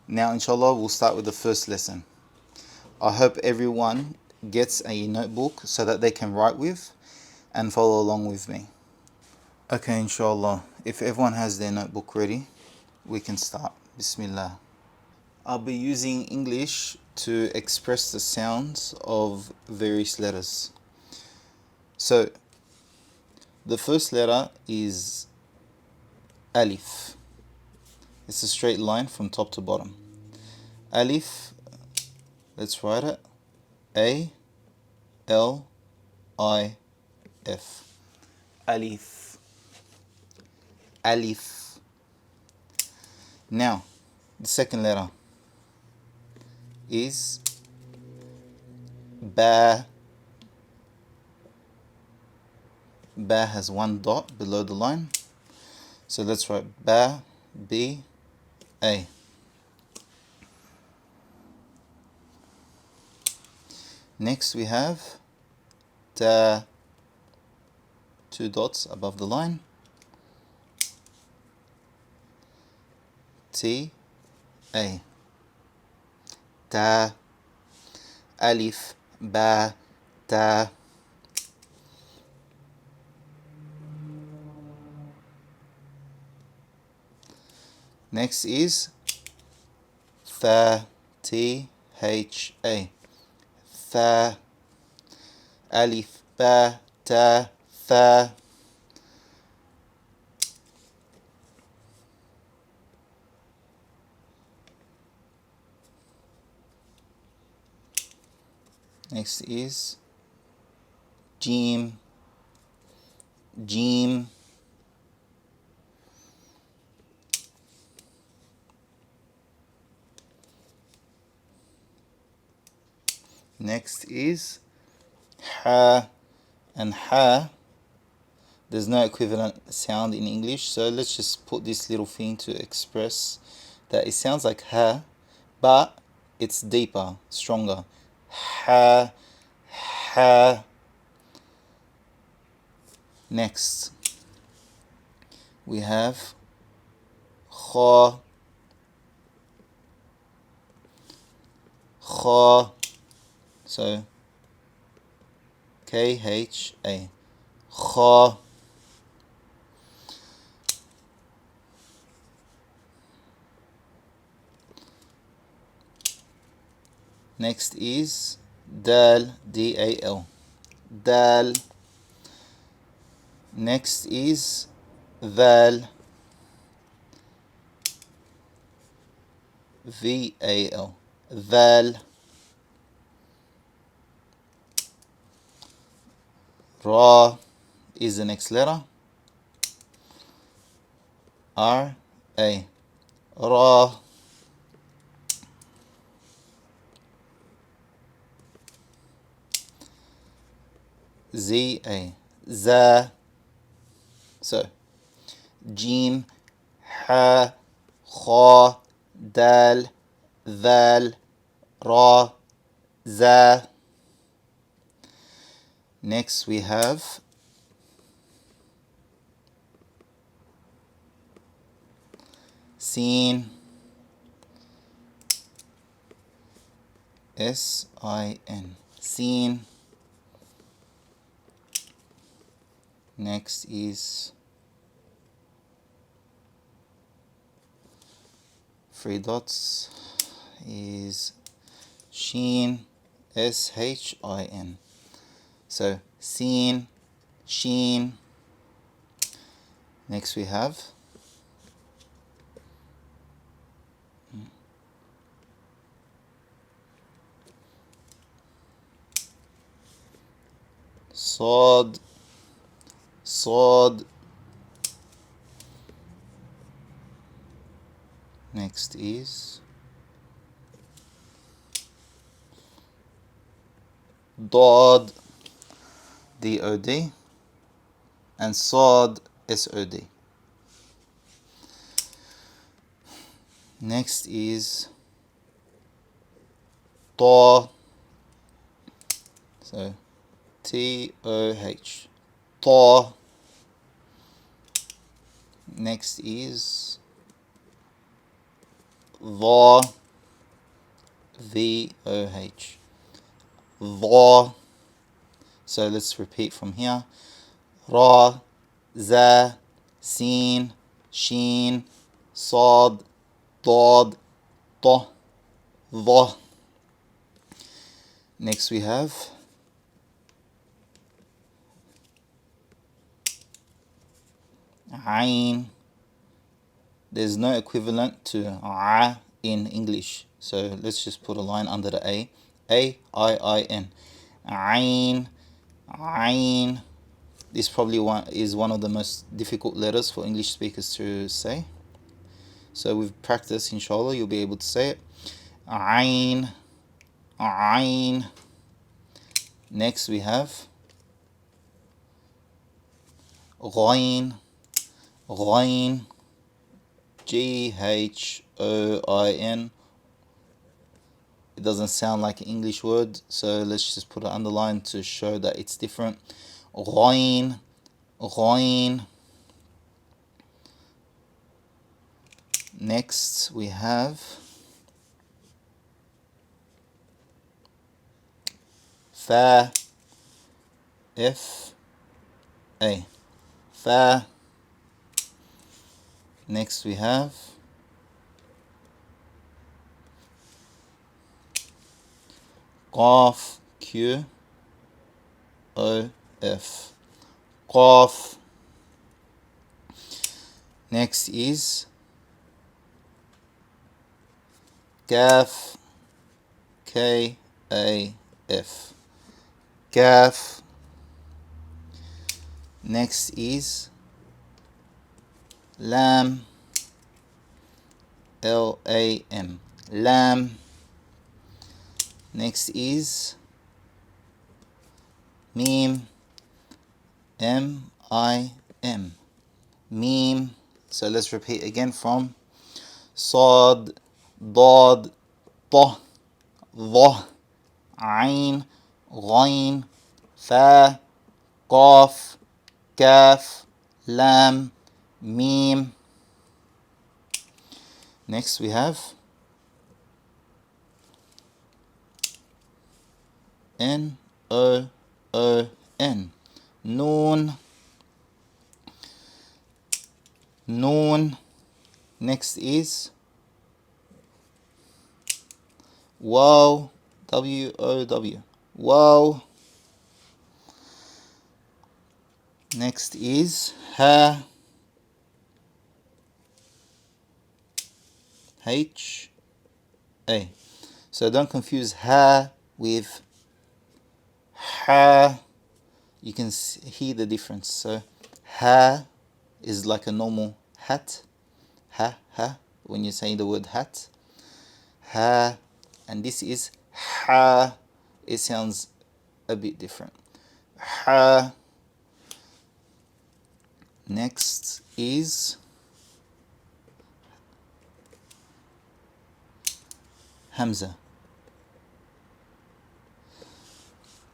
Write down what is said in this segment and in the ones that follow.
Now inshallah we'll start with the first lesson. I hope everyone gets a notebook so that they can write with and follow along with me. Okay, inshallah, if everyone has their notebook ready, we can start. Bismillah. I'll be using English to express the sounds of various letters. So, the first letter is Alif. It's a straight line from top to bottom. Alif, let's write it. A-L-I-F. Alif. Alif. Now, the second letter is Ba. Ba has one dot below the line. So let's write Ba, B-A. Next we have Ta. Two dots above the line. T-A. Ta. Alif, Ba, Ta. Next is Tha. T-H-A. Tha. Alif, Ba, Ta, Tha. Next is Jim. Jim. Next is Ha. And Ha, there's no equivalent sound in English, so let's just put this little thing to express that it sounds like Ha, but it's deeper, stronger. Ha. Ha. Next we have Kha. Kha. So K-H-A. Kha. Next is Dal. D-A-L. Dal. Next is Val. V-A-L. Val. Ra is the next letter. R-A. Ra. Z-A. Za. So, Jim, Ha, Kha, Dal, Val, Ra, Za. Next we have Sin. S-I-N. Sin. Next is three dots is Sheen. S-H-I-N. So Sin, Sheen. Next we have Sod. Sod. Next is Dod. D-O-D. And Sod. S-O-D. Next is Ta. So T-O-H. Ta. Next is Dha, V-O-H. Dha. So let's repeat from here. Ra, Za, Sin, Sheen, Sad, Dad, Ta, Dha. Next we have Ain. There's no equivalent to A in English, so let's just put a line under the A. A-I-I-N. Ain, Ain. This probably is one of the most difficult letters for English speakers to say. So with practice, inshallah, you'll be able to say it. Ain, Ain. Next we have Ghain, Ghain. Ghoin. It doesn't sound like an English word, so let's just put an underline to show that it's different. Ghain, Ghain. Next we have Fa, F-A. Fa. Next we have Qaf, Q-O-F. Qaf. Next is Kaf, K-A-F. Kaf. Next is Lam, L-A-M. Lam. Next is Mim, M-I-M. Mim. So let's repeat again from Sad, Dad, Ta, Dha, Ain, Ghain, Fa, Qaf, Kaf, Lam, Mim. Next we have N-O-O-N. Noon, Noon. Next is Waw, W-O-W. Waw. Next is Ha, H-A. So don't confuse Ha with Ha. You can hear the difference. So Ha is like a normal hat. Ha, ha, when you say the word hat. Ha. And this is Ha. It sounds a bit different. Ha. Next is Hamza.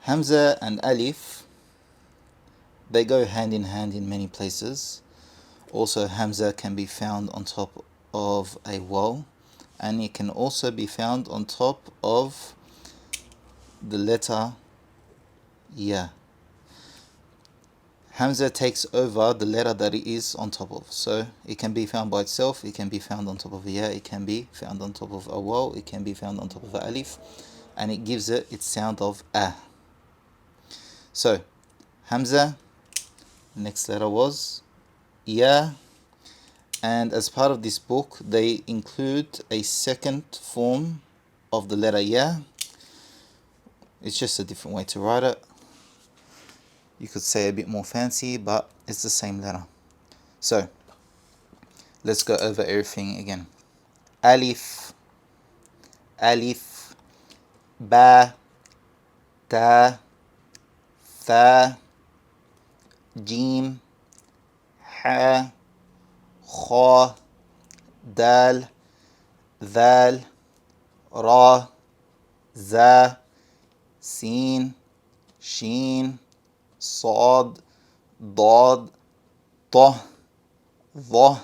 Hamza and Alif, they go hand in hand in many places. Also, Hamza can be found on top of a waw, and it can also be found on top of the letter Ya. Hamza takes over the letter that it is on top of. So it can be found by itself, it can be found on top of a Ya, it can be found on top of a waw, it can be found on top of a alif, and it gives it its sound of A. So Hamza, next letter was Ya, and as part of this book they include a second form of the letter Ya. It's just a different way to write it. You could say a bit more fancy, but it's the same letter. So let's go over everything again. Alif, Alif, Ba, Ta, Tha, Jim, Ha, Kha, Dal, Dhal, Ra, Za, Sin, Sheen, Sad, Dad, Ta, Dha,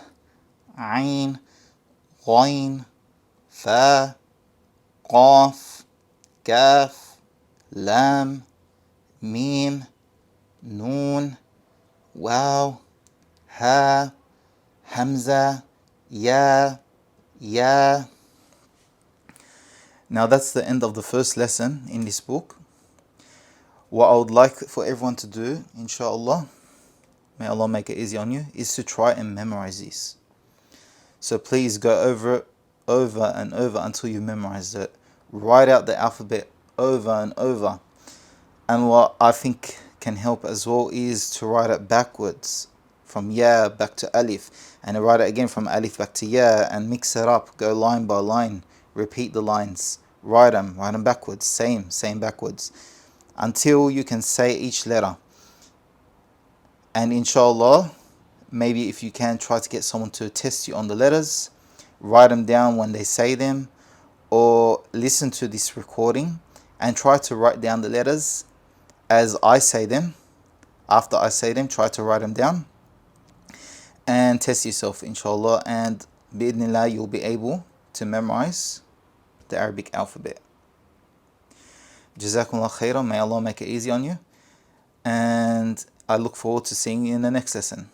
Ain, Ghain, Fa, Qaf, Kaf, Lam, Mim, Noon, Waw, Ha, Hamza, Ya, Ya. Now that's the end of the first lesson in this book. What I would like for everyone to do, inshallah, may Allah make it easy on you, is to try and memorize this. So please go over it over and over until you memorize it. Write out the alphabet over and over. And what I think can help as well is to write it backwards, from Ya back to Alif, and write it again from Alif back to Ya, and mix it up, go line by line, repeat the lines, write them backwards, same backwards, until you can say each letter. And inshallah, maybe if you can, try to get someone to test you on the letters, write them down when they say them, or listen to this recording and try to write down the letters as I say them. After I say them, try to write them down and test yourself, inshallah, and bi'idhnillah, you'll be able to memorize the Arabic alphabet. Jazakumullah khairan, may Allah make it easy on you, and I look forward to seeing you in the next lesson.